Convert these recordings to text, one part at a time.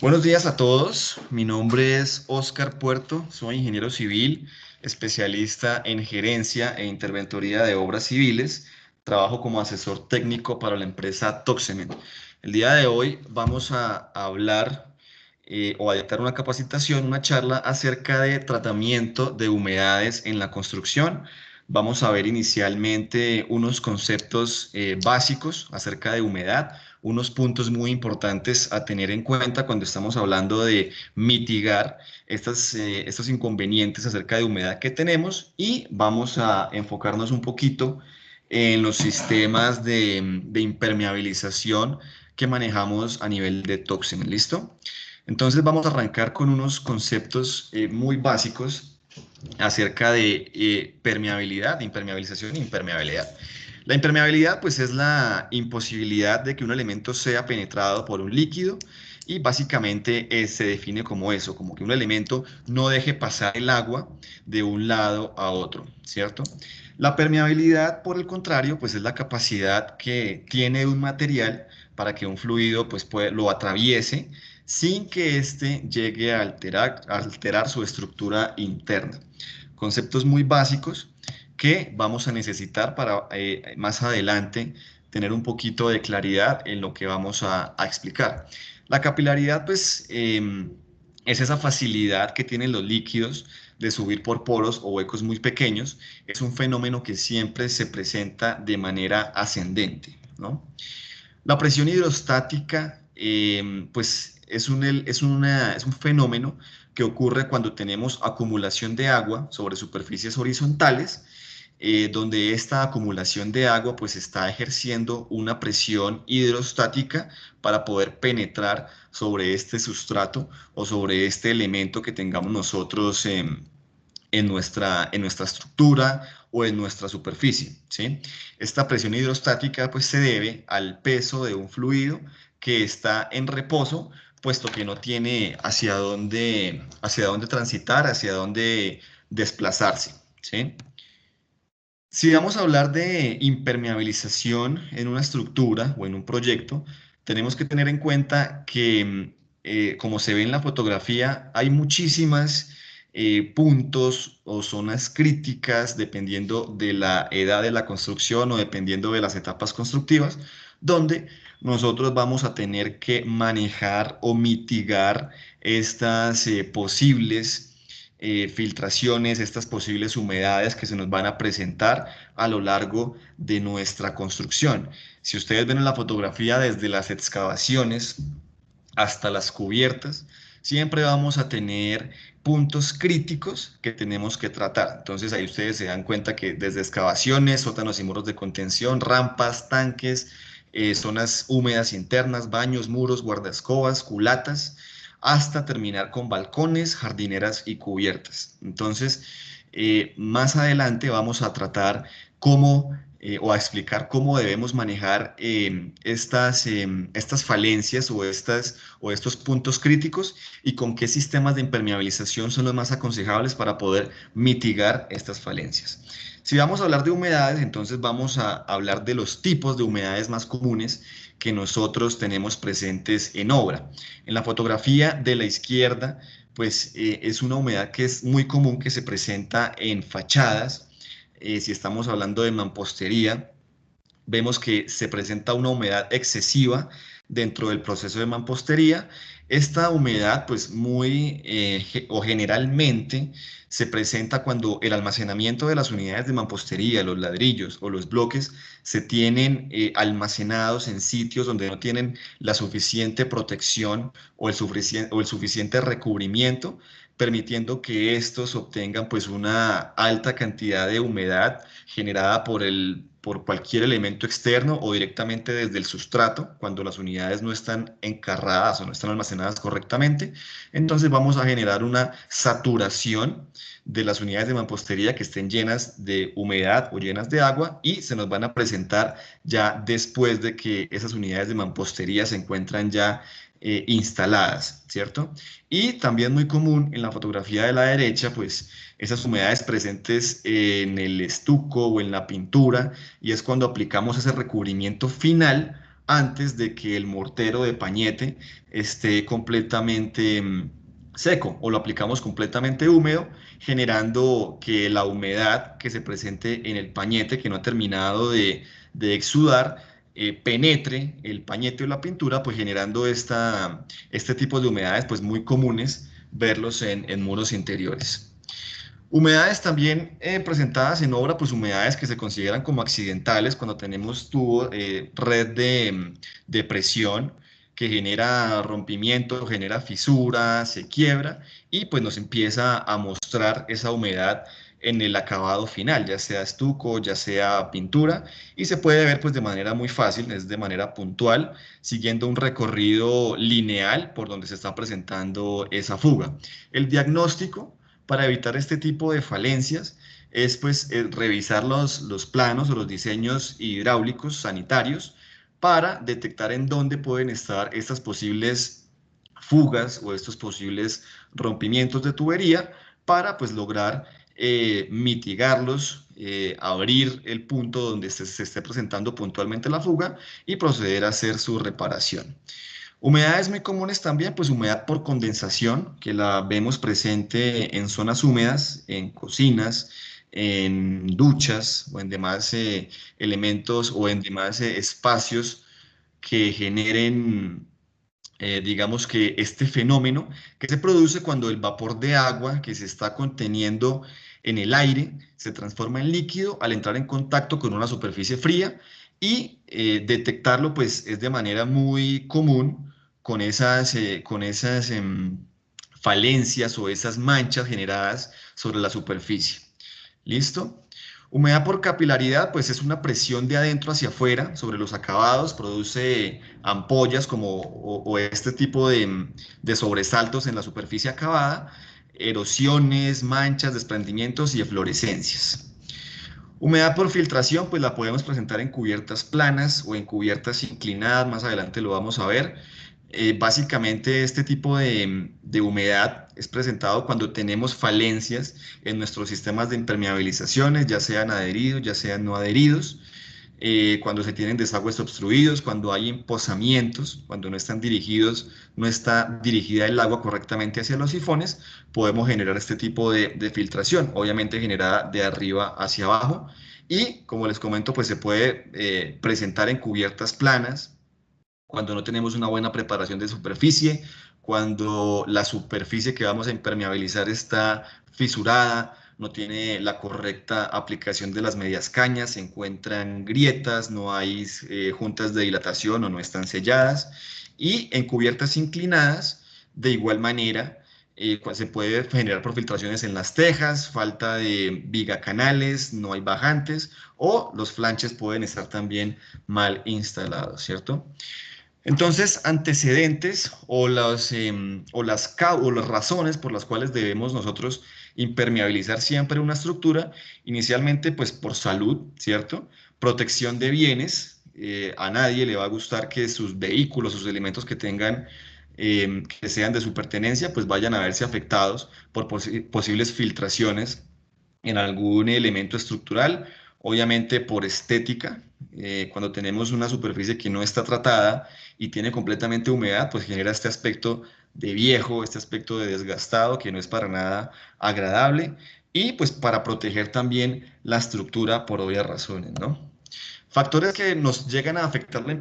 Buenos días a todos, mi nombre es Óscar Puerto, soy ingeniero civil, especialista en gerencia e interventoría de obras civiles, trabajo como asesor técnico para la empresa Toxemen. El día de hoy vamos a hablar o a dictar una capacitación, una charla acerca de tratamiento de humedades en la construcción. Vamos a ver inicialmente unos conceptos básicos acerca de humedad, unos puntos muy importantes a tener en cuenta cuando estamos hablando de mitigar estos inconvenientes acerca de humedad que tenemos y vamos a enfocarnos un poquito en los sistemas de impermeabilización que manejamos a nivel de Toxem. ¿Listo? Entonces vamos a arrancar con unos conceptos muy básicos acerca de permeabilidad, impermeabilización e impermeabilidad. La impermeabilidad, pues, es la imposibilidad de que un elemento sea penetrado por un líquido y básicamente se define como eso, como que un elemento no deje pasar el agua de un lado a otro, ¿cierto? La permeabilidad, por el contrario, pues es la capacidad que tiene un material para que un fluido pues, lo atraviese sin que éste llegue a alterar su estructura interna. Conceptos muy básicos que vamos a necesitar para más adelante tener un poquito de claridad en lo que vamos a explicar. La capilaridad, pues, es esa facilidad que tienen los líquidos de subir por poros o huecos muy pequeños. Es un fenómeno que siempre se presenta de manera ascendente, ¿no? La presión hidrostática, pues es un fenómeno que ocurre cuando tenemos acumulación de agua sobre superficies horizontales, donde esta acumulación de agua pues está ejerciendo una presión hidrostática para poder penetrar sobre este sustrato o sobre este elemento que tengamos nosotros en nuestra estructura o en nuestra superficie, ¿sí? Esta presión hidrostática pues se debe al peso de un fluido que está en reposo, puesto que no tiene hacia dónde transitar, hacia dónde desplazarse, ¿sí? Si vamos a hablar de impermeabilización en una estructura o en un proyecto, tenemos que tener en cuenta que, como se ve en la fotografía, hay muchísimas puntos o zonas críticas dependiendo de la edad de la construcción o dependiendo de las etapas constructivas, donde nosotros vamos a tener que manejar o mitigar estas posibles filtraciones, estas posibles humedades que se nos van a presentar a lo largo de nuestra construcción. Si ustedes ven en la fotografía desde las excavaciones hasta las cubiertas, siempre vamos a tener puntos críticos que tenemos que tratar. Entonces ahí ustedes se dan cuenta que desde excavaciones, sótanos y muros de contención, rampas, tanques, zonas húmedas internas, baños, muros, guardaescobas, culatas, hasta terminar con balcones, jardineras y cubiertas. Entonces, más adelante vamos a tratar cómo o a explicar cómo debemos manejar estas falencias o estos puntos críticos y con qué sistemas de impermeabilización son los más aconsejables para poder mitigar estas falencias. Si vamos a hablar de humedades, entonces vamos a hablar de los tipos de humedades más comunes que nosotros tenemos presentes en obra. En la fotografía de la izquierda, pues es una humedad que es muy común que se presenta en fachadas. Si estamos hablando de mampostería, vemos que se presenta una humedad excesiva dentro del proceso de mampostería. Esta humedad, pues o generalmente, se presenta cuando el almacenamiento de las unidades de mampostería, los ladrillos o los bloques, se tienen almacenados en sitios donde no tienen la suficiente protección o el suficiente recubrimiento, permitiendo que estos obtengan pues una alta cantidad de humedad generada por cualquier elemento externo o directamente desde el sustrato, cuando las unidades no están encarradas o no están almacenadas correctamente. Entonces vamos a generar una saturación de las unidades de mampostería que estén llenas de humedad o llenas de agua y se nos van a presentar ya después de que esas unidades de mampostería se encuentran ya instaladas, ¿cierto? Y también muy común en la fotografía de la derecha, pues esas humedades presentes en el estuco o en la pintura, y es cuando aplicamos ese recubrimiento final antes de que el mortero de pañete esté completamente seco, o lo aplicamos completamente húmedo, generando que la humedad que se presente en el pañete, que no ha terminado de exsudar, penetre el pañete o la pintura, pues generando este tipo de humedades pues muy comunes verlos en muros interiores. Humedades también presentadas en obra, pues humedades que se consideran como accidentales cuando tenemos red de presión que genera rompimiento, genera fisuras, se quiebra y pues nos empieza a mostrar esa humedad en el acabado final, ya sea estuco, ya sea pintura, y se puede ver pues de manera muy fácil, es de manera puntual, siguiendo un recorrido lineal por donde se está presentando esa fuga. El diagnóstico para evitar este tipo de falencias es pues revisar los planos o los diseños hidráulicos sanitarios para detectar en dónde pueden estar estas posibles fugas o estos posibles rompimientos de tubería para pues lograr mitigarlos, abrir el punto donde se esté presentando puntualmente la fuga y proceder a hacer su reparación. Humedades muy comunes también, pues humedad por condensación, que la vemos presente en zonas húmedas, en cocinas, en duchas o en demás elementos o en demás espacios que generen, digamos que este fenómeno que se produce cuando el vapor de agua que se está conteniendo en el aire se transforma en líquido al entrar en contacto con una superficie fría y detectarlo pues es de manera muy común con esas falencias o esas manchas generadas sobre la superficie. ¿Listo? Humedad por capilaridad, pues es una presión de adentro hacia afuera sobre los acabados, produce ampollas o este tipo de sobresaltos en la superficie acabada, erosiones, manchas, desprendimientos y eflorescencias. Humedad por filtración, pues la podemos presentar en cubiertas planas o en cubiertas inclinadas, más adelante lo vamos a ver. Básicamente este tipo de humedad es presentado cuando tenemos falencias en nuestros sistemas de impermeabilizaciones, ya sean adheridos, ya sean no adheridos, cuando se tienen desagües obstruidos, cuando hay empozamientos, cuando no están dirigidos, no está dirigida el agua correctamente hacia los sifones, podemos generar este tipo de filtración, obviamente generada de arriba hacia abajo. Y como les comento, pues se puede presentar en cubiertas planas, cuando no tenemos una buena preparación de superficie, cuando la superficie que vamos a impermeabilizar está fisurada, no tiene la correcta aplicación de las medias cañas, se encuentran grietas, no hay juntas de dilatación o no están selladas. Y en cubiertas inclinadas, de igual manera, se puede generar profiltraciones en las tejas, falta de vigacanales, no hay bajantes o los flanches pueden estar también mal instalados, ¿cierto? Entonces, antecedentes o las razones por las cuales debemos nosotros impermeabilizar siempre una estructura, inicialmente pues por salud, ¿cierto? Protección de bienes. A nadie le va a gustar que sus vehículos, sus elementos que tengan, que sean de su pertenencia, pues vayan a verse afectados por posibles filtraciones en algún elemento estructural, obviamente por estética. Cuando tenemos una superficie que no está tratada y tiene completamente humedad, pues genera este aspecto de viejo, este aspecto de desgastado que no es para nada agradable y pues para proteger también la estructura por obvias razones, ¿no? Factores que nos llegan a afectar la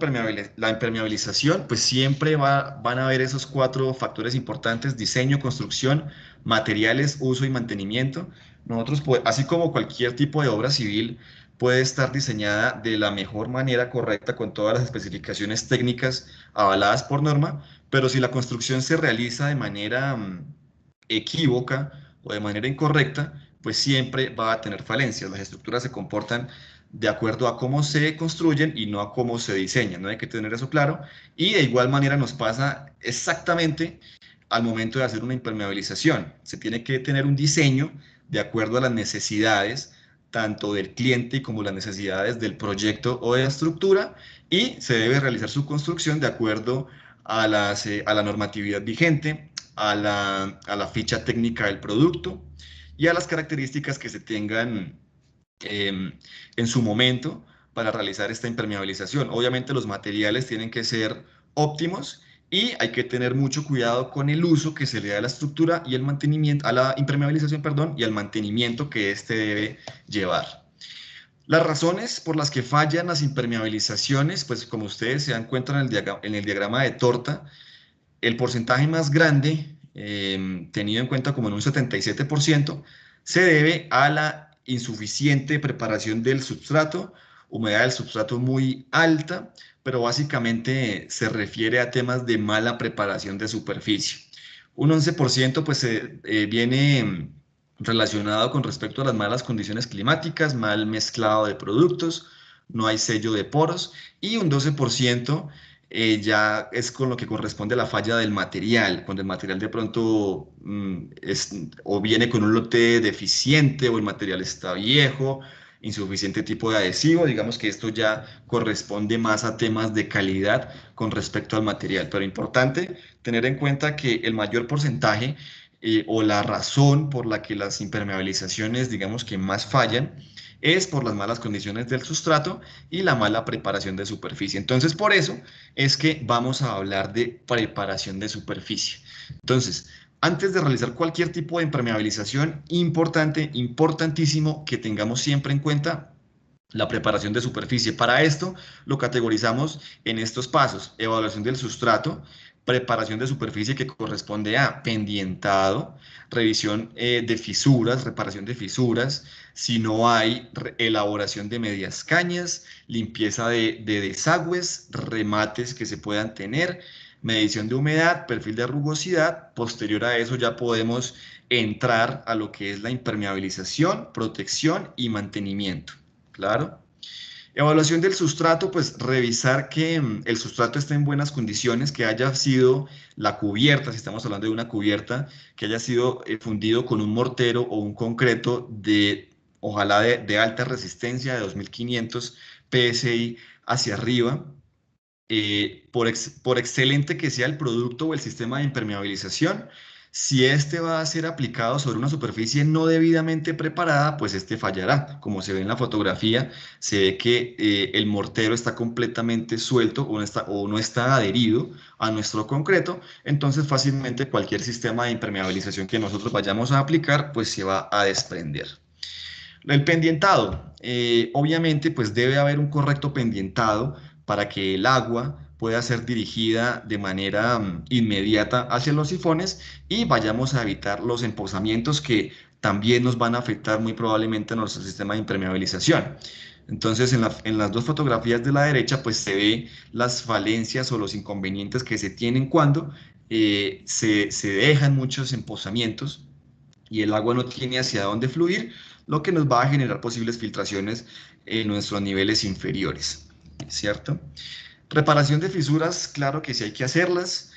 impermeabilización, pues siempre van a haber esos cuatro factores importantes: diseño, construcción, materiales, uso y mantenimiento. Nosotros, pues, así como cualquier tipo de obra civil, puede estar diseñada de la mejor manera correcta con todas las especificaciones técnicas avaladas por norma, pero si la construcción se realiza de manera equívoca o de manera incorrecta, pues siempre va a tener falencias. Las estructuras se comportan de acuerdo a cómo se construyen y no a cómo se diseñan, ¿no? Hay que tener eso claro. Y de igual manera nos pasa exactamente al momento de hacer una impermeabilización. Se tiene que tener un diseño de acuerdo a las necesidades tanto del cliente como las necesidades del proyecto o de la estructura, y se debe realizar su construcción de acuerdo a la normatividad vigente, a la ficha técnica del producto y a las características que se tengan en su momento para realizar esta impermeabilización. Obviamente los materiales tienen que ser óptimos y hay que tener mucho cuidado con el uso que se le da a la estructura y el mantenimiento, a la impermeabilización, perdón, y al mantenimiento que éste debe llevar. Las razones por las que fallan las impermeabilizaciones, pues como ustedes se dan cuenta en el diagrama de torta, el porcentaje más grande, tenido en cuenta como en un 77%, se debe a la insuficiente preparación del substrato, humedad del substrato muy alta, pero básicamente se refiere a temas de mala preparación de superficie. Un 11% pues viene relacionado con respecto a las malas condiciones climáticas, mal mezclado de productos, no hay sello de poros, y un 12% ya es con lo que corresponde a la falla del material, cuando el material de pronto o viene con un lote deficiente o el material está viejo, insuficiente tipo de adhesivo, digamos que esto ya corresponde más a temas de calidad con respecto al material, pero importante tener en cuenta que el mayor porcentaje o la razón por la que las impermeabilizaciones, digamos que más fallan, es por las malas condiciones del sustrato y la mala preparación de superficie. Entonces, por eso es que vamos a hablar de preparación de superficie. Entonces, antes de realizar cualquier tipo de impermeabilización, importante, importantísimo que tengamos siempre en cuenta la preparación de superficie. Para esto lo categorizamos en estos pasos: evaluación del sustrato, preparación de superficie que corresponde a pendientado, revisión de fisuras, reparación de fisuras, si no hay elaboración de medias cañas, limpieza de desagües, remates que se puedan tener, medición de humedad, perfil de rugosidad. Posterior a eso ya podemos entrar a lo que es la impermeabilización, protección y mantenimiento. Claro. Evaluación del sustrato, pues revisar que el sustrato esté en buenas condiciones, que haya sido la cubierta, si estamos hablando de una cubierta, que haya sido fundido con un mortero o un concreto ojalá de alta resistencia, de 2500 PSI hacia arriba. Por excelente que sea el producto o el sistema de impermeabilización, si este va a ser aplicado sobre una superficie no debidamente preparada, pues este fallará. Como se ve en la fotografía, se ve que el mortero está completamente suelto o no está adherido a nuestro concreto, entonces fácilmente cualquier sistema de impermeabilización que nosotros vayamos a aplicar, pues se va a desprender. El pendientado, obviamente, pues debe haber un correcto pendientado para que el agua pueda ser dirigida de manera inmediata hacia los sifones y vayamos a evitar los empozamientos que también nos van a afectar muy probablemente a nuestro sistema de impermeabilización. Entonces, en las dos fotografías de la derecha, pues se ve las falencias o los inconvenientes que se tienen cuando se dejan muchos empozamientos y el agua no tiene hacia dónde fluir, lo que nos va a generar posibles filtraciones en nuestros niveles inferiores, ¿cierto? Reparación de fisuras, claro que sí hay que hacerlas.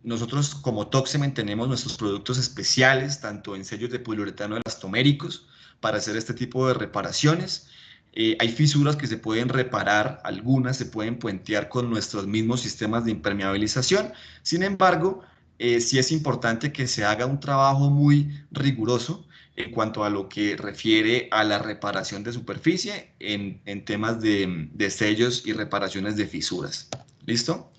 Nosotros como Toxemen tenemos nuestros productos especiales, tanto en sellos de poliuretano elastoméricos, para hacer este tipo de reparaciones. Hay fisuras que se pueden reparar, algunas se pueden puentear con nuestros mismos sistemas de impermeabilización. Sin embargo, sí es importante que se haga un trabajo muy riguroso en cuanto a lo que refiere a la reparación de superficie en temas de sellos y reparaciones de fisuras. ¿Listo?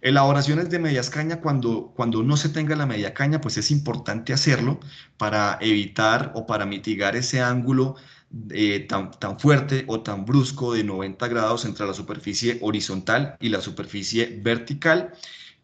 Elaboraciones de medias caña, cuando no se tenga la media caña, pues es importante hacerlo para evitar o para mitigar ese ángulo tan fuerte o tan brusco de 90 grados entre la superficie horizontal y la superficie vertical.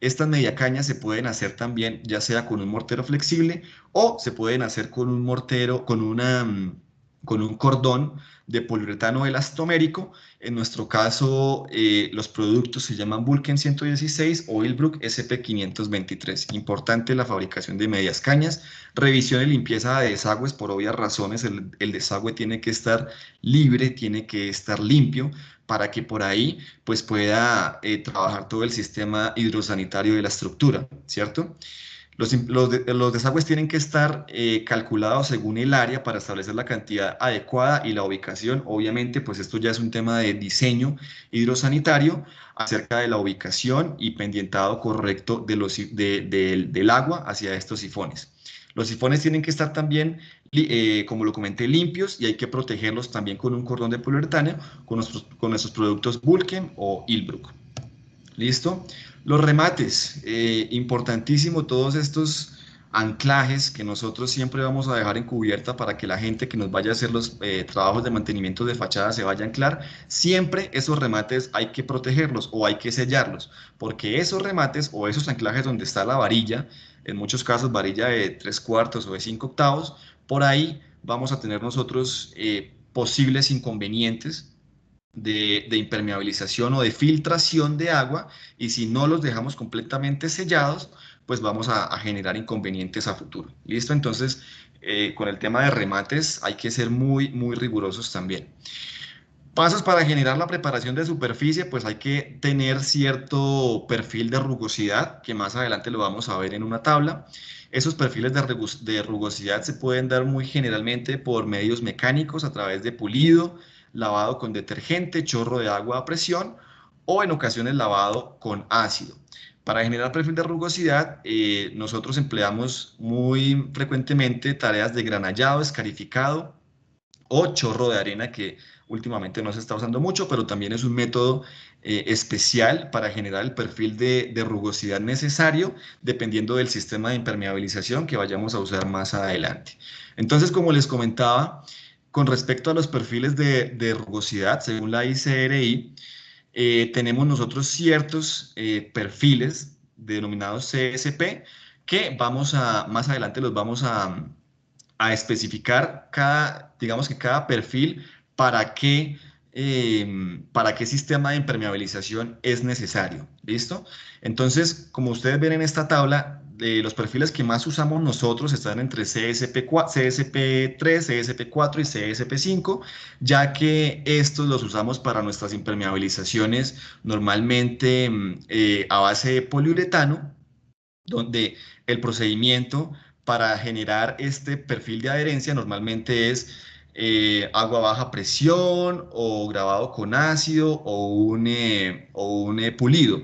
Estas media cañas se pueden hacer también ya sea con un mortero flexible o se pueden hacer con un mortero, con un cordón de poliuretano elastomérico. En nuestro caso, los productos se llaman Vulcan 116 o Illbruck SP523. Importante la fabricación de medias cañas. Revisión y limpieza de desagües, por obvias razones. El desagüe tiene que estar libre, tiene que estar limpio para que por ahí pues pueda trabajar todo el sistema hidrosanitario de la estructura, ¿cierto? Los desagües tienen que estar calculados según el área para establecer la cantidad adecuada y la ubicación. Obviamente, pues esto ya es un tema de diseño hidrosanitario acerca de la ubicación y pendientado correcto del agua hacia estos sifones. Los sifones tienen que estar también como lo comenté, limpios, y hay que protegerlos también con un cordón de poliuretano con nuestros productos Vulkem o Ilbruck. ¿Listo? Los remates, importantísimo todos estos anclajes que nosotros siempre vamos a dejar en cubierta para que la gente que nos vaya a hacer los trabajos de mantenimiento de fachada se vaya a anclar. Siempre esos remates hay que protegerlos o hay que sellarlos, porque esos remates o esos anclajes donde está la varilla, en muchos casos varilla de 3/4 o de 5/8, por ahí vamos a tener nosotros posibles inconvenientes de impermeabilización o de filtración de agua, y si no los dejamos completamente sellados, pues vamos a generar inconvenientes a futuro. ¿Listo? Entonces, con el tema de remates hay que ser muy, muy rigurosos también. Pasos para generar la preparación de superficie, pues hay que tener cierto perfil de rugosidad, que más adelante lo vamos a ver en una tabla. Esos perfiles de rugosidad se pueden dar muy generalmente por medios mecánicos, a través de pulido, lavado con detergente, chorro de agua a presión o en ocasiones lavado con ácido. Para generar perfil de rugosidad, nosotros empleamos muy frecuentemente tareas de granallado, escarificado o chorro de arena, que últimamente no se está usando mucho, pero también es un método especial para generar el perfil de rugosidad necesario dependiendo del sistema de impermeabilización que vayamos a usar más adelante. Entonces, como les comentaba, con respecto a los perfiles de rugosidad, según la ICRI, tenemos nosotros ciertos perfiles denominados CSP que más adelante los vamos a especificar digamos que cada perfil para para qué sistema de impermeabilización es necesario. ¿Listo? Entonces, como ustedes ven en esta tabla, los perfiles que más usamos nosotros están entre CSP3, CSP4 y CSP5, ya que estos los usamos para nuestras impermeabilizaciones normalmente a base de poliuretano, donde el procedimiento para generar este perfil de adherencia normalmente es agua a baja presión o grabado con ácido o un pulido.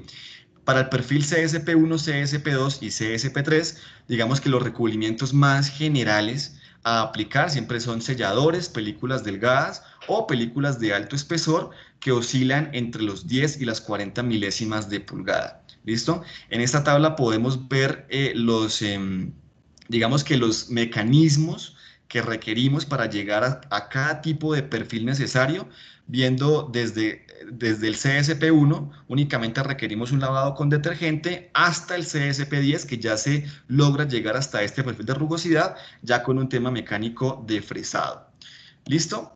Para el perfil CSP1, CSP2 y CSP3, digamos que los recubrimientos más generales a aplicar siempre son selladores, películas delgadas o películas de alto espesor que oscilan entre los 10 y las 40 milésimas de pulgada. ¿Listo? En esta tabla podemos ver digamos que los mecanismos que requerimos para llegar a cada tipo de perfil necesario, viendo desde el CSP1 únicamente requerimos un lavado con detergente hasta el CSP10, que ya se logra llegar hasta este perfil de rugosidad ya con un tema mecánico de fresado. ¿Listo?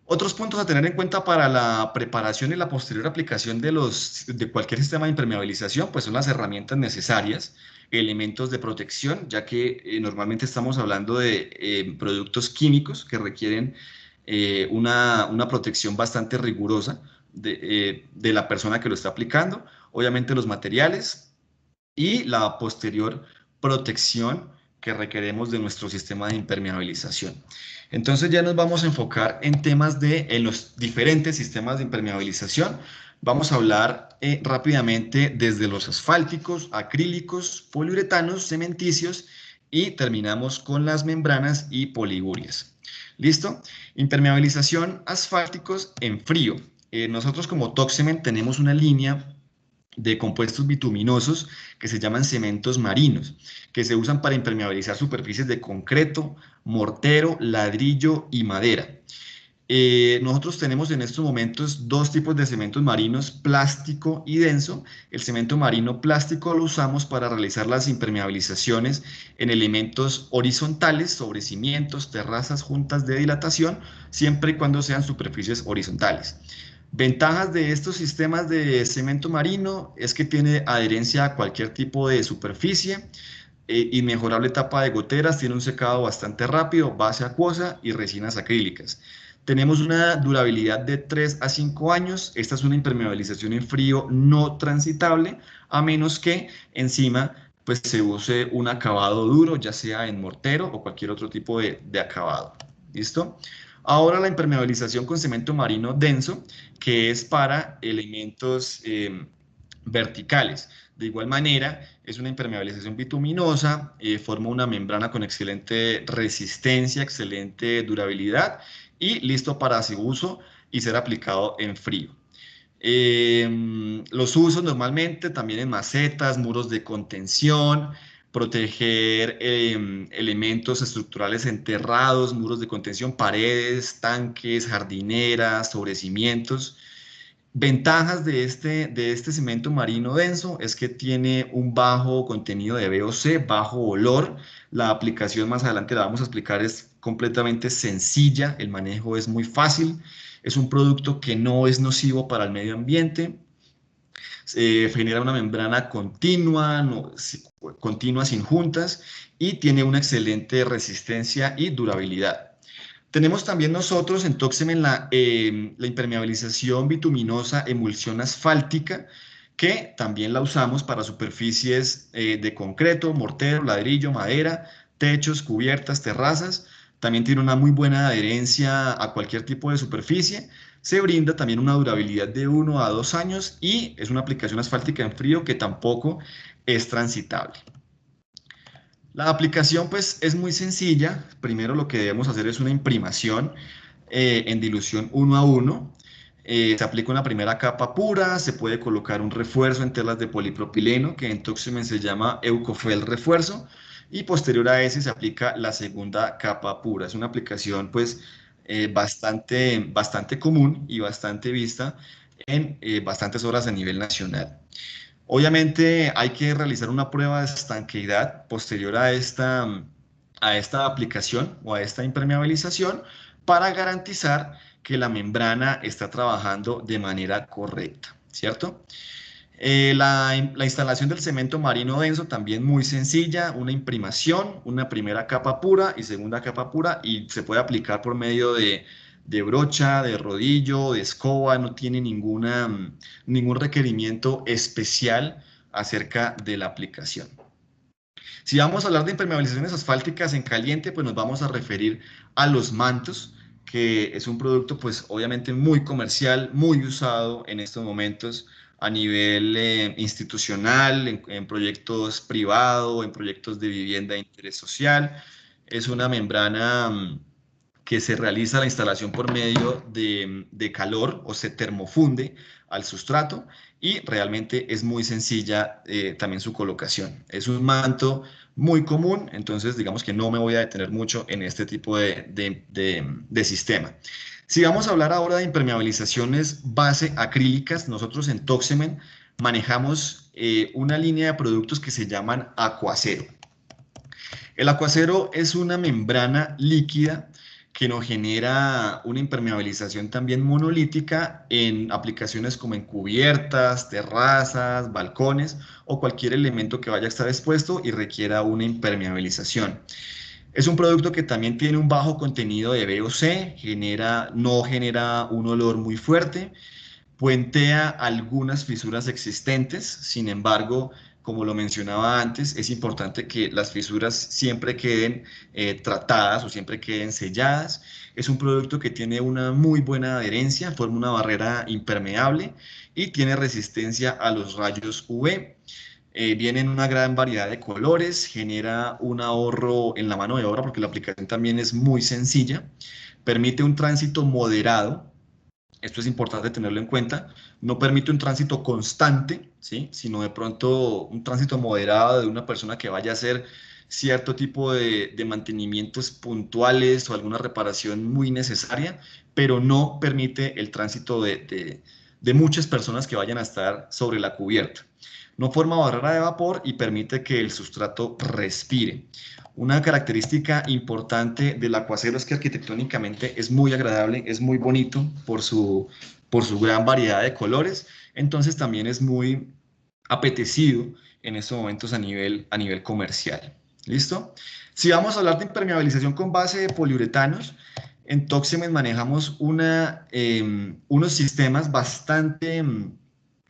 Otros puntos a tener en cuenta para la preparación y la posterior aplicación de cualquier sistema de impermeabilización, pues son las herramientas necesarias, elementos de protección, ya que normalmente estamos hablando de productos químicos que requieren una protección bastante rigurosa de la persona que lo está aplicando. Obviamente los materiales y la posterior protección que requeremos de nuestro sistema de impermeabilización. Entonces ya nos vamos a enfocar en los diferentes sistemas de impermeabilización. Vamos a hablar rápidamente desde los asfálticos, acrílicos, poliuretanos, cementicios y terminamos con las membranas y poligurias. ¿Listo? Impermeabilización asfálticos en frío. Nosotros como Toxement tenemos una línea de compuestos bituminosos que se llaman cementos marinos, que se usan para impermeabilizar superficies de concreto, mortero, ladrillo y madera. Nosotros tenemos en estos momentos dos tipos de cementos marinos, plástico y denso. El cemento marino plástico lo usamos para realizar las impermeabilizaciones en elementos horizontales sobre cimientos, terrazas, juntas de dilatación, siempre y cuando sean superficies horizontales. Ventajas de estos sistemas de cemento marino es que tiene adherencia a cualquier tipo de superficie, inmejorable tapa de goteras, tiene un secado bastante rápido, base acuosa y resinas acrílicas. Tenemos una durabilidad de 3 a 5 años. Esta es una impermeabilización en frío no transitable, a menos que encima pues, se use un acabado duro, ya sea en mortero o cualquier otro tipo de acabado. ¿Listo? Ahora la impermeabilización con cemento marino denso, que es para elementos verticales. De igual manera, es una impermeabilización bituminosa, forma una membrana con excelente resistencia, excelente durabilidad y listo para su uso y ser aplicado en frío. Los usos normalmente también en macetas, muros de contención, proteger elementos estructurales enterrados, muros de contención, paredes, tanques, jardineras, sobre cimientos. Ventajas de este cemento marino denso es que tiene un bajo contenido de VOC, bajo olor. La aplicación más adelante la vamos a explicar, es completamente sencilla, el manejo es muy fácil, es un producto que no es nocivo para el medio ambiente, genera una membrana continua, continua sin juntas y tiene una excelente resistencia y durabilidad. Tenemos también nosotros en Toxemen la impermeabilización bituminosa emulsión asfáltica, que también la usamos para superficies de concreto, mortero, ladrillo, madera, techos, cubiertas, terrazas. También tiene una muy buena adherencia a cualquier tipo de superficie. Se brinda también una durabilidad de 1 a 2 años y es una aplicación asfáltica en frío que tampoco es transitable. La aplicación pues es muy sencilla. Primero lo que debemos hacer es una imprimación en dilución 1 a 1. Se aplica una primera capa pura, se puede colocar un refuerzo en telas de polipropileno que en Toximen se llama Eucofel refuerzo y posterior a ese se aplica la segunda capa pura. Es una aplicación pues bastante común y bastante vista en bastantes horas a nivel nacional. Obviamente hay que realizar una prueba de estanqueidad posterior a esta aplicación o a esta impermeabilización para garantizar que la membrana está trabajando de manera correcta, ¿cierto? La instalación del cemento marino denso también muy sencilla, una imprimación, una primera capa pura y segunda capa pura y se puede aplicar por medio de brocha, de rodillo, de escoba, no tiene ningún requerimiento especial acerca de la aplicación. Si vamos a hablar de impermeabilizaciones asfálticas en caliente, pues nos vamos a referir a los mantos, que es un producto pues obviamente muy comercial, muy usado en estos momentos a nivel institucional, en proyectos privados, en proyectos de vivienda de interés social. Es una membrana que se realiza la instalación por medio de calor o se termofunde al sustrato y realmente es muy sencilla también su colocación. Es un manto muy común, entonces digamos que no me voy a detener mucho en este tipo de sistema. Si vamos a hablar ahora de impermeabilizaciones base acrílicas, nosotros en Toxemen manejamos una línea de productos que se llaman Aquacero. El acuacero es una membrana líquida que nos genera una impermeabilización también monolítica en aplicaciones como en cubiertas, terrazas, balcones o cualquier elemento que vaya a estar expuesto y requiera una impermeabilización. Es un producto que también tiene un bajo contenido de VOC, no genera un olor muy fuerte, puentea algunas fisuras existentes. Sin embargo, como lo mencionaba antes, es importante que las fisuras siempre queden tratadas o siempre queden selladas. Es un producto que tiene una muy buena adherencia, forma una barrera impermeable y tiene resistencia a los rayos UV. Viene en una gran variedad de colores, genera un ahorro en la mano de obra porque la aplicación también es muy sencilla, permite un tránsito moderado. Esto es importante tenerlo en cuenta. No permite un tránsito constante, ¿sí? Sino de pronto un tránsito moderado de una persona que vaya a hacer cierto tipo de mantenimientos puntuales o alguna reparación muy necesaria, pero no permite el tránsito de muchas personas que vayan a estar sobre la cubierta. No forma barrera de vapor y permite que el sustrato respire. Una característica importante del acuacero es que arquitectónicamente es muy agradable, es muy bonito por su gran variedad de colores, entonces también es muy apetecido en estos momentos a nivel comercial. ¿Listo? Si vamos a hablar de impermeabilización con base de poliuretanos, en Toxemen manejamos unos sistemas bastante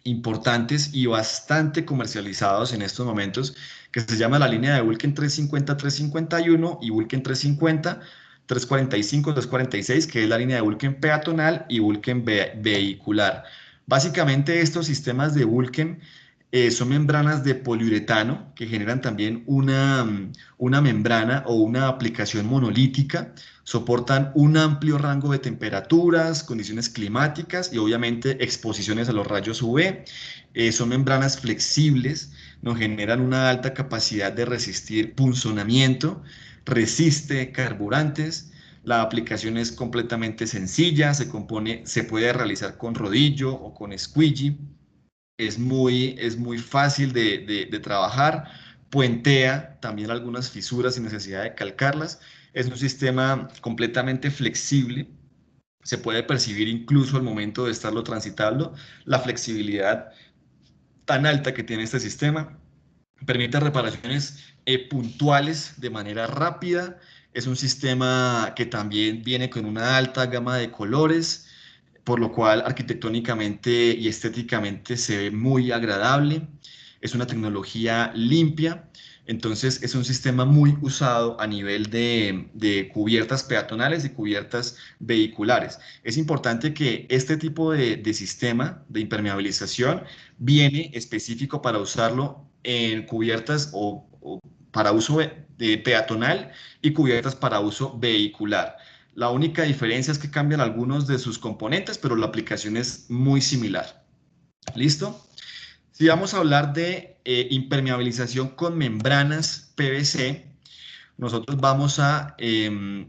importantes y bastante comercializados en estos momentos, que se llama la línea de Vulcan 350-351 y Vulcan 350, 345, 346, que es la línea de Vulcan peatonal y Vulcan vehicular. Básicamente estos sistemas de Vulcan son membranas de poliuretano que generan también una membrana o una aplicación monolítica, soportan un amplio rango de temperaturas, condiciones climáticas y obviamente exposiciones a los rayos UV. Son membranas flexibles, nos generan una alta capacidad de resistir punzonamiento, resiste carburantes. La aplicación es completamente sencilla, se puede realizar con rodillo o con squeegee. Es muy fácil de trabajar, puentea también algunas fisuras sin necesidad de calcarlas. Es un sistema completamente flexible, se puede percibir incluso al momento de estarlo transitando. La flexibilidad tan alta que tiene este sistema permite reparaciones puntuales de manera rápida. Es un sistema que también viene con una alta gama de colores, por lo cual arquitectónicamente y estéticamente se ve muy agradable. Es una tecnología limpia, entonces es un sistema muy usado a nivel de cubiertas peatonales y cubiertas vehiculares. Es importante que este tipo de sistema de impermeabilización viene específico para usarlo en cubiertas o para uso de peatonal y cubiertas para uso vehicular. La única diferencia es que cambian algunos de sus componentes, pero la aplicación es muy similar. ¿Listo? Si vamos a hablar de impermeabilización con membranas PVC, nosotros vamos a,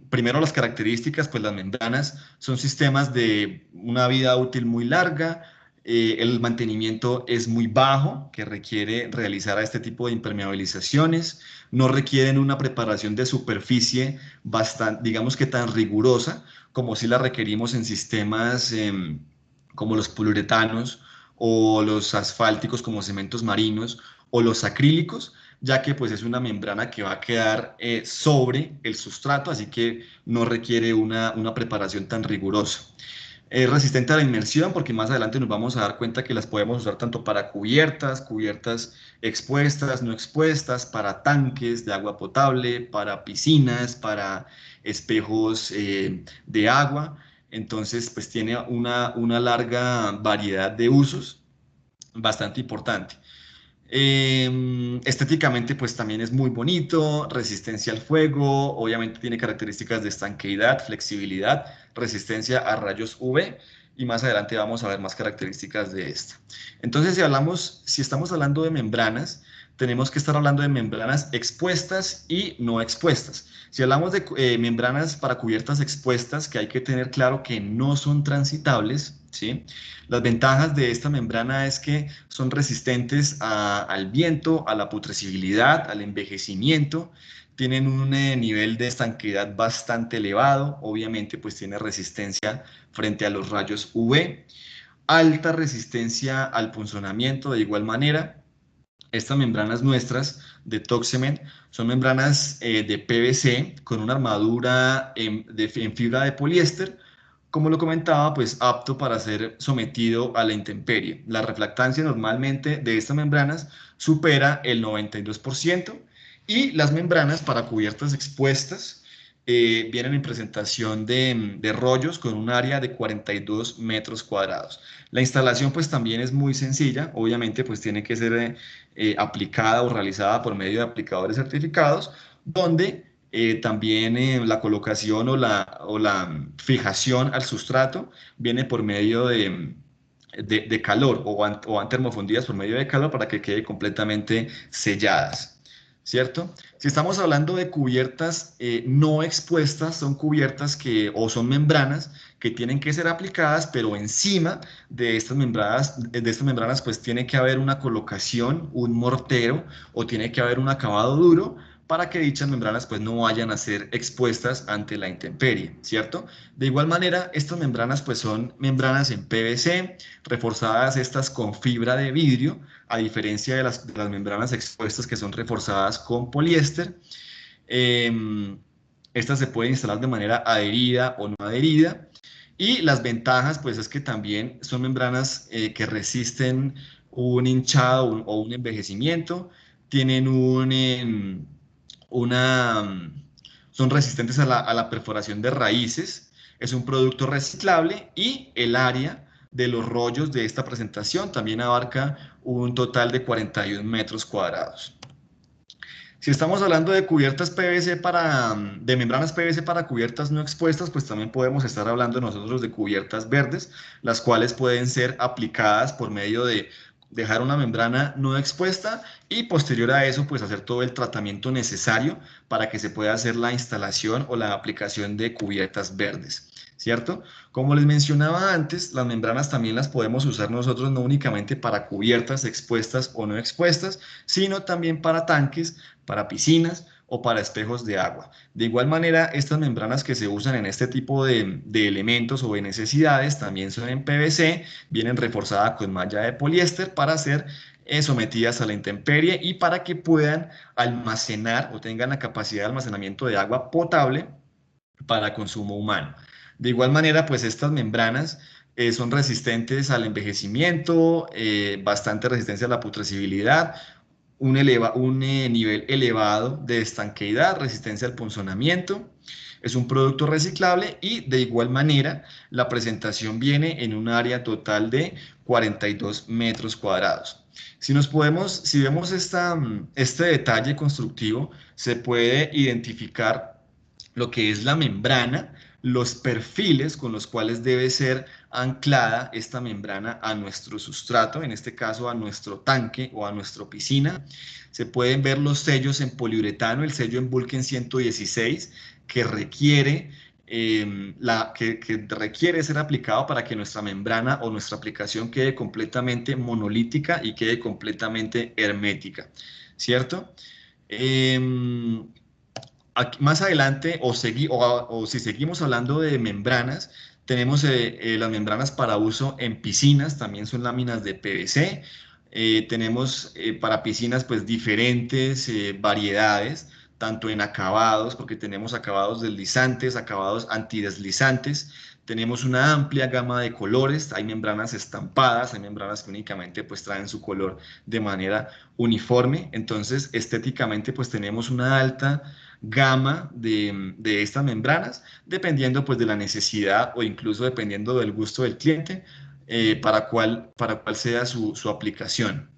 primero las características, pues las membranas son sistemas de una vida útil muy larga, el mantenimiento es muy bajo, que requiere realizar a este tipo de impermeabilizaciones, no requieren una preparación de superficie bastante, digamos que tan rigurosa como si la requerimos en sistemas como los poliuretanos o los asfálticos como cementos marinos o los acrílicos, ya que pues es una membrana que va a quedar sobre el sustrato, así que no requiere una preparación tan rigurosa. Es resistente a la inmersión porque más adelante nos vamos a dar cuenta que las podemos usar tanto para cubiertas, cubiertas expuestas, no expuestas, para tanques de agua potable, para piscinas, para espejos de agua. Entonces, pues tiene una larga variedad de usos bastante importante. Estéticamente, pues también es muy bonito, resistencia al fuego, obviamente tiene características de estanqueidad, flexibilidad, resistencia a rayos UV y más adelante vamos a ver más características de esta. Entonces, si estamos hablando de membranas, tenemos que estar hablando de membranas expuestas y no expuestas. Si hablamos de membranas para cubiertas expuestas, que hay que tener claro que no son transitables, ¿sí? Las ventajas de esta membrana es que son resistentes al viento, a la putrescibilidad, al envejecimiento, tienen un nivel de estanqueidad bastante elevado, obviamente pues tiene resistencia frente a los rayos UV, alta resistencia al punzonamiento de igual manera. Estas membranas nuestras de Toxemen son membranas de PVC con una armadura en fibra de poliéster, como lo comentaba, pues apto para ser sometido a la intemperie. La refractancia normalmente de estas membranas supera el 92% y las membranas para cubiertas expuestas vienen en presentación de rollos con un área de 42 metros cuadrados. La instalación pues también es muy sencilla, obviamente pues tiene que ser aplicada o realizada por medio de aplicadores certificados, donde también la colocación o la fijación al sustrato viene por medio de calor o van termofundidas por medio de calor para que quede completamente selladas, ¿cierto? Si estamos hablando de cubiertas no expuestas, son cubiertas o son membranas que tienen que ser aplicadas, pero encima de estas membranas pues tiene que haber una colocación, un mortero o tiene que haber un acabado duro para que dichas membranas pues no vayan a ser expuestas ante la intemperie, ¿cierto? De igual manera, estas membranas pues son membranas en PVC, reforzadas estas con fibra de vidrio, a diferencia de las membranas expuestas que son reforzadas con poliéster. Eh, Estas se pueden instalar de manera adherida o no adherida. Y las ventajas, pues, es que también son membranas que resisten un hinchado o un envejecimiento, tienen una, son resistentes a la perforación de raíces, es un producto reciclable y el área de los rollos de esta presentación. También abarca un total de 41 metros cuadrados. Si estamos hablando de cubiertas PVC de membranas PVC para cubiertas no expuestas, pues también podemos estar hablando nosotros de cubiertas verdes, las cuales pueden ser aplicadas por medio de dejar una membrana no expuesta y posterior a eso, pues hacer todo el tratamiento necesario para que se pueda hacer la instalación o la aplicación de cubiertas verdes, ¿cierto? Como les mencionaba antes, las membranas también las podemos usar nosotros no únicamente para cubiertas expuestas o no expuestas, sino también para tanques, para piscinas o para espejos de agua. De igual manera, estas membranas que se usan en este tipo de elementos o de necesidades también son en PVC, vienen reforzadas con malla de poliéster para ser sometidas a la intemperie y para que puedan almacenar o tengan la capacidad de almacenamiento de agua potable para consumo humano. De igual manera, pues estas membranas son resistentes al envejecimiento, bastante resistencia a la putrescibilidad, un nivel elevado de estanqueidad, resistencia al punzonamiento. Es un producto reciclable y de igual manera la presentación viene en un área total de 42 metros cuadrados. Si vemos este detalle constructivo, se puede identificar lo que es la membrana, los perfiles con los cuales debe ser anclada esta membrana a nuestro sustrato, en este caso a nuestro tanque o a nuestra piscina. Se pueden ver los sellos en poliuretano, el sello en Vulcan 116, que requiere, que requiere ser aplicado para que nuestra membrana o nuestra aplicación quede completamente monolítica y quede completamente hermética, ¿cierto? Aquí, más adelante, o si seguimos hablando de membranas, tenemos las membranas para uso en piscinas, también son láminas de PVC. Tenemos para piscinas pues diferentes variedades, tanto en acabados, porque tenemos acabados deslizantes, acabados antideslizantes. Tenemos una amplia gama de colores, hay membranas estampadas, hay membranas que únicamente pues traen su color de manera uniforme. Entonces, estéticamente pues tenemos una alta gama de estas membranas, dependiendo pues de la necesidad o incluso dependiendo del gusto del cliente, para cuál sea su aplicación.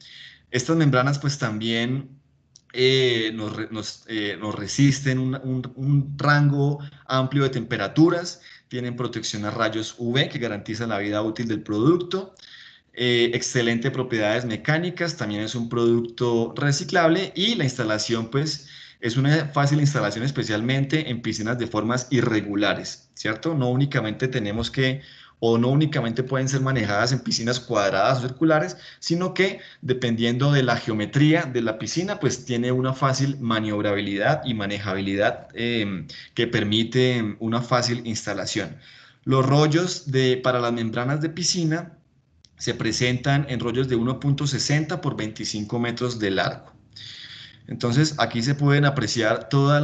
Estas membranas pues también nos resisten un rango amplio de temperaturas, tienen protección a rayos UV que garantizan la vida útil del producto, excelente propiedades mecánicas, también es un producto reciclable y la instalación pues es una fácil instalación especialmente en piscinas de formas irregulares, ¿cierto? No únicamente tenemos que o no únicamente pueden ser manejadas en piscinas cuadradas o circulares, sino que dependiendo de la geometría de la piscina, pues tiene una fácil maniobrabilidad y manejabilidad que permite una fácil instalación. Los rollos para las membranas de piscina se presentan en rollos de 1.60 por 25 metros de largo. Entonces, aquí se pueden apreciar toda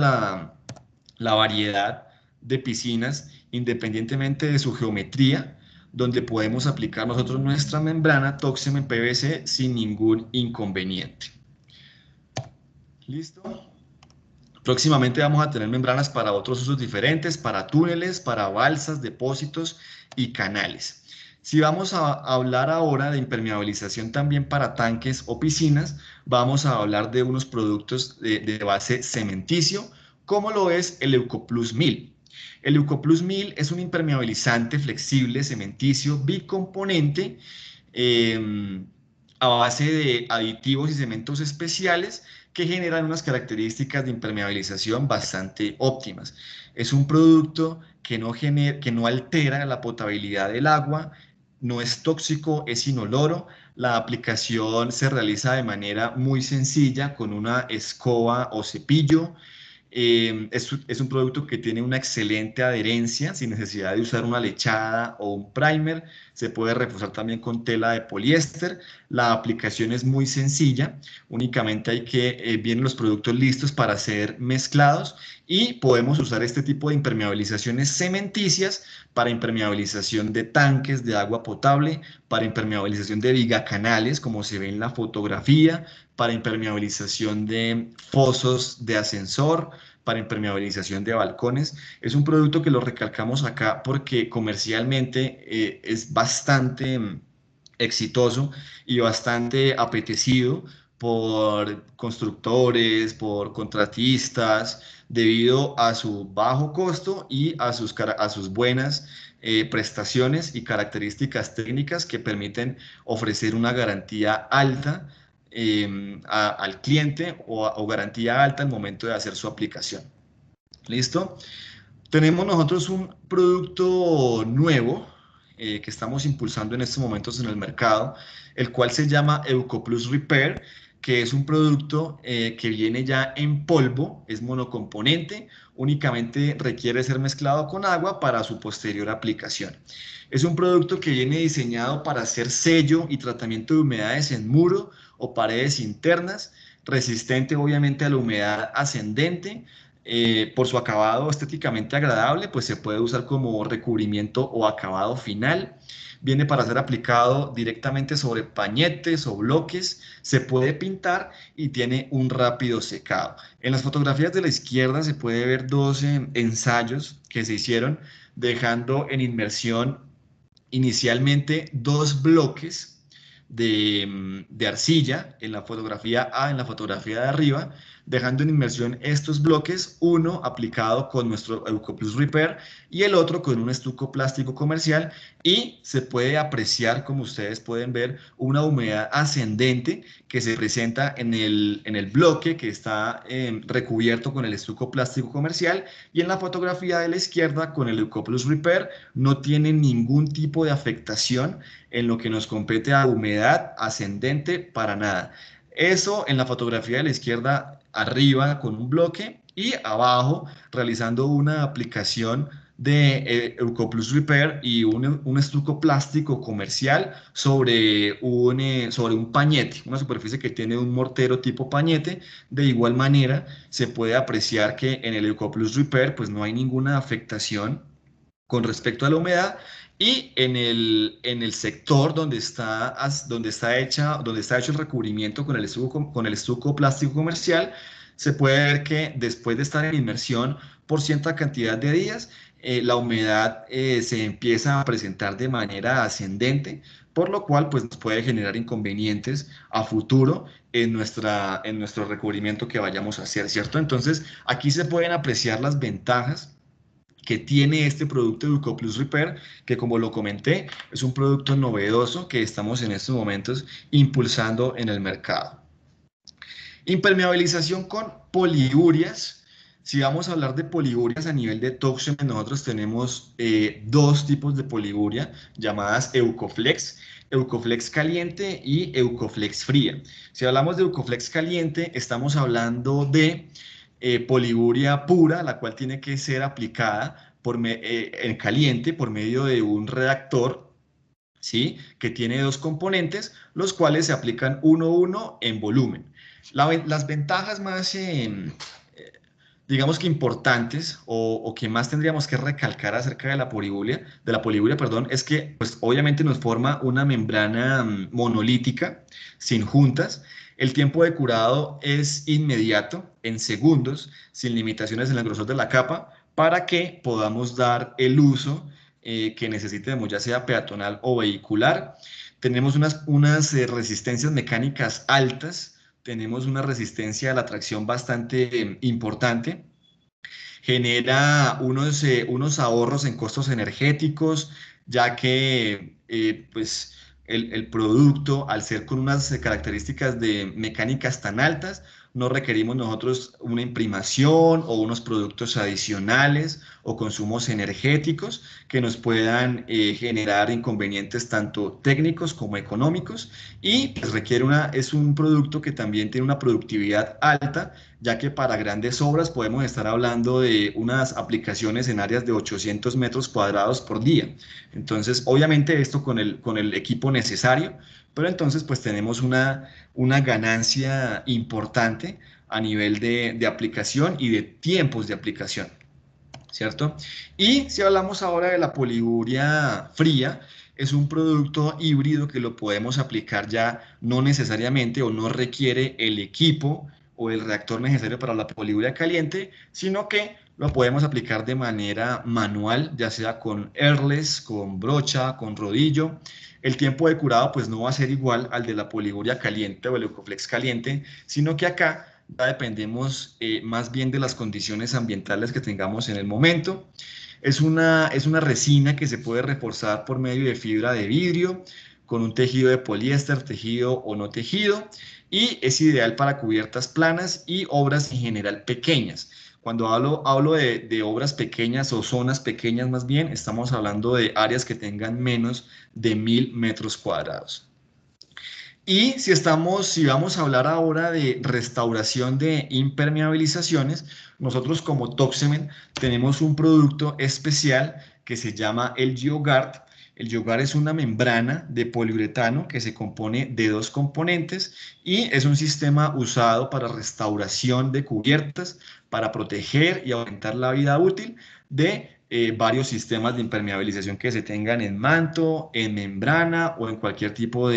la variedad de piscinas, independientemente de su geometría, donde podemos aplicar nosotros nuestra membrana Toxem en PVC sin ningún inconveniente. ¿Listo? Próximamente vamos a tener membranas para otros usos diferentes, para túneles, para balsas, depósitos y canales. Si vamos a hablar ahora de impermeabilización también para tanques o piscinas, vamos a hablar de unos productos de base cementicio, como lo es el Eucoplus 1000. El Eucoplus 1000 es un impermeabilizante flexible cementicio bicomponente a base de aditivos y cementos especiales que generan unas características de impermeabilización bastante óptimas. Es un producto que no altera la potabilidad del agua, no es tóxico, es inoloro. La aplicación se realiza de manera muy sencilla con una escoba o cepillo. Es un producto que tiene una excelente adherencia sin necesidad de usar una lechada o un primer. Se puede reforzar también con tela de poliéster. La aplicación es muy sencilla. Únicamente vienen los productos listos para ser mezclados y podemos usar este tipo de impermeabilizaciones cementicias para impermeabilización de tanques de agua potable, para impermeabilización de vigacanales, como se ve en la fotografía, para impermeabilización de fosos de ascensor, para impermeabilización de balcones. Es un producto que lo recalcamos acá porque comercialmente es bastante exitoso y bastante apetecido por constructores, por contratistas, debido a su bajo costo y a sus buenas prestaciones y características técnicas que permiten ofrecer una garantía alta al cliente o garantía alta al momento de hacer su aplicación. ¿Listo? Tenemos nosotros un producto nuevo que estamos impulsando en estos momentos en el mercado, el cual se llama EucoPlus Repair, que es un producto que viene ya en polvo, es monocomponente, únicamente requiere ser mezclado con agua para su posterior aplicación. Es un producto que viene diseñado para hacer sello y tratamiento de humedades en muro o paredes internas, resistente obviamente a la humedad ascendente, por su acabado estéticamente agradable, pues se puede usar como recubrimiento o acabado final. Viene para ser aplicado directamente sobre pañetes o bloques, se puede pintar y tiene un rápido secado. En las fotografías de la izquierda se puede ver dos ensayos que se hicieron dejando en inmersión inicialmente dos bloques de arcilla en la fotografía A, en la fotografía de arriba, dejando en inmersión estos bloques, uno aplicado con nuestro EucoPlus Repair y el otro con un estuco plástico comercial, y se puede apreciar, como ustedes pueden ver, una humedad ascendente que se presenta en el bloque que está recubierto con el estuco plástico comercial, y en la fotografía de la izquierda con el EucoPlus Repair no tiene ningún tipo de afectación en lo que nos compete a humedad ascendente para nada. Eso en la fotografía de la izquierda arriba con un bloque y abajo realizando una aplicación de EucoPlus Repair y un estuco plástico comercial sobre un pañete, una superficie que tiene un mortero tipo pañete. De igual manera, se puede apreciar que en el EucoPlus Repair pues no hay ninguna afectación con respecto a la humedad, y en el sector donde está hecho el recubrimiento con el estuco plástico comercial, se puede ver que después de estar en inmersión por cierta cantidad de días, la humedad se empieza a presentar de manera ascendente, por lo cual pues, nos puede generar inconvenientes a futuro en nuestro recubrimiento que vayamos a hacer, ¿cierto? Entonces, aquí se pueden apreciar las ventajas que tiene este producto de EucoPlus Repair, que como lo comenté, es un producto novedoso que estamos en estos momentos impulsando en el mercado. Impermeabilización con poliurias. Si vamos a hablar de poliurias a nivel de TOCSEM, nosotros tenemos dos tipos de poliuria llamadas Eucoflex. Eucoflex caliente y Eucoflex fría. Si hablamos de Eucoflex caliente, estamos hablando de poliuria pura, la cual tiene que ser aplicada en caliente por medio de un reactor, ¿sí? Que tiene dos componentes, los cuales se aplican uno a uno en volumen. Las ventajas más, digamos que importantes o que más tendríamos que recalcar acerca de la poliuria, perdón, es que pues obviamente nos forma una membrana monolítica sin juntas. El tiempo de curado es inmediato, en segundos, sin limitaciones en el grosor de la capa, para que podamos dar el uso que necesitemos, ya sea peatonal o vehicular. Tenemos unas resistencias mecánicas altas, tenemos una resistencia a la tracción bastante importante, genera unos ahorros en costos energéticos, ya que pues el producto, al ser con unas características de mecánicas tan altas, no requerimos nosotros una imprimación o unos productos adicionales o consumos energéticos que nos puedan generar inconvenientes tanto técnicos como económicos, y pues es un producto que también tiene una productividad alta, ya que para grandes obras podemos estar hablando de unas aplicaciones en áreas de 800 metros cuadrados por día. Entonces, obviamente esto con el equipo necesario, pero entonces pues tenemos una ganancia importante a nivel de aplicación y de tiempos de aplicación, ¿cierto? Y si hablamos ahora de la poliuria fría, es un producto híbrido que lo podemos aplicar ya no necesariamente o no requiere el equipo o el reactor necesario para la poliuria caliente, sino que lo podemos aplicar de manera manual, ya sea con airless, con brocha, con rodillo. El tiempo de curado pues no va a ser igual al de la poliuria caliente o el Ecoflex caliente, sino que acá ya dependemos más bien de las condiciones ambientales que tengamos en el momento. Es una resina que se puede reforzar por medio de fibra de vidrio, con un tejido de poliéster, tejido o no tejido, y es ideal para cubiertas planas y obras en general pequeñas. Cuando hablo de obras pequeñas o zonas pequeñas más bien, estamos hablando de áreas que tengan menos de 1000 metros cuadrados. Y si vamos a hablar ahora de restauración de impermeabilizaciones, nosotros como Toxemen tenemos un producto especial que se llama el GeoGuard. El GeoGuard es una membrana de poliuretano que se compone de dos componentes y es un sistema usado para restauración de cubiertas, para proteger y aumentar la vida útil de varios sistemas de impermeabilización que se tengan en manto, en membrana o en cualquier tipo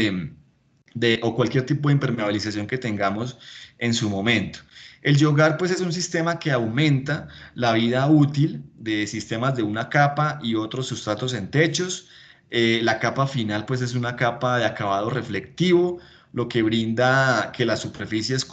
o cualquier tipo de impermeabilización que tengamos en su momento. El Yogar pues es un sistema que aumenta la vida útil de sistemas de una capa y otros sustratos en techos. La capa final pues es una capa de acabado reflectivo, lo que brinda que las superficies,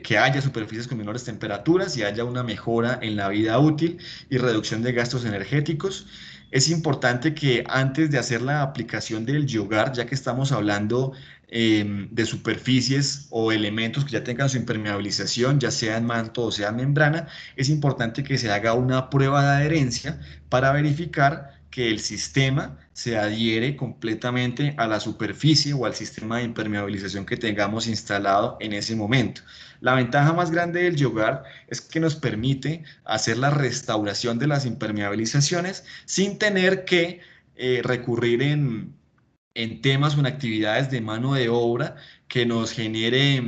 que haya superficies con menores temperaturas y haya una mejora en la vida útil y reducción de gastos energéticos. Es importante que antes de hacer la aplicación del Yogar, ya que estamos hablando de superficies o elementos que ya tengan su impermeabilización, ya sea en manto o sea en membrana, es importante que se haga una prueba de adherencia para verificar que el sistema se adhiere completamente a la superficie o al sistema de impermeabilización que tengamos instalado en ese momento. La ventaja más grande del Yogar es que nos permite hacer la restauración de las impermeabilizaciones sin tener que recurrir en temas o en actividades de mano de obra que nos genere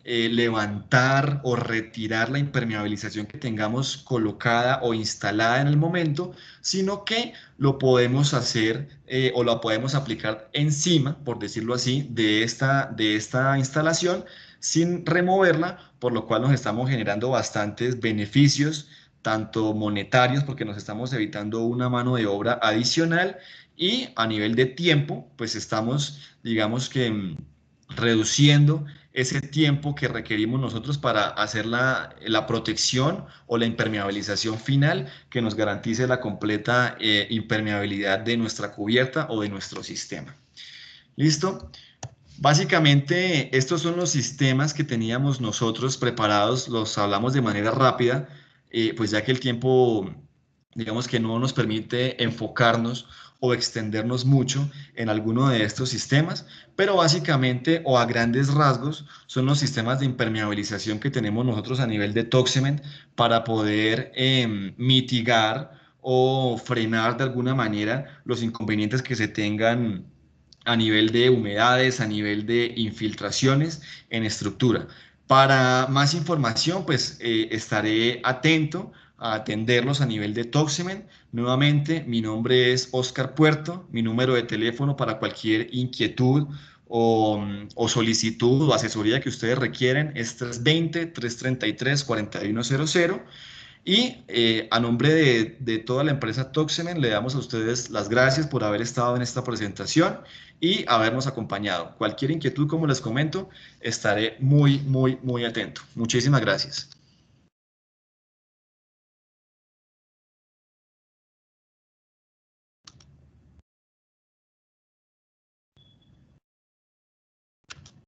levantar o retirar la impermeabilización que tengamos colocada o instalada en el momento, sino que lo podemos hacer o lo podemos aplicar encima, por decirlo así, de esta instalación sin removerla, por lo cual nos estamos generando bastantes beneficios, tanto monetarios, porque nos estamos evitando una mano de obra adicional, y a nivel de tiempo, pues estamos, digamos que, reduciendo ese tiempo que requerimos nosotros para hacer la protección o la impermeabilización final que nos garantice la completa impermeabilidad de nuestra cubierta o de nuestro sistema. ¿Listo? Básicamente, estos son los sistemas que teníamos nosotros preparados, los hablamos de manera rápida, pues ya que el tiempo, digamos que no nos permite enfocarnos o extendernos mucho en alguno de estos sistemas, pero básicamente o a grandes rasgos son los sistemas de impermeabilización que tenemos nosotros a nivel de Toxement para poder mitigar o frenar de alguna manera los inconvenientes que se tengan a nivel de humedades, a nivel de infiltraciones en estructura. Para más información, pues estaré atento a atenderlos a nivel de Toxemen. Nuevamente, mi nombre es Oscar Puerto, mi número de teléfono para cualquier inquietud o solicitud o asesoría que ustedes requieren es 320-333-4100. Y a nombre de toda la empresa Toxemen le damos a ustedes las gracias por haber estado en esta presentación y habernos acompañado. Cualquier inquietud, como les comento, estaré muy, muy, muy atento. Muchísimas gracias.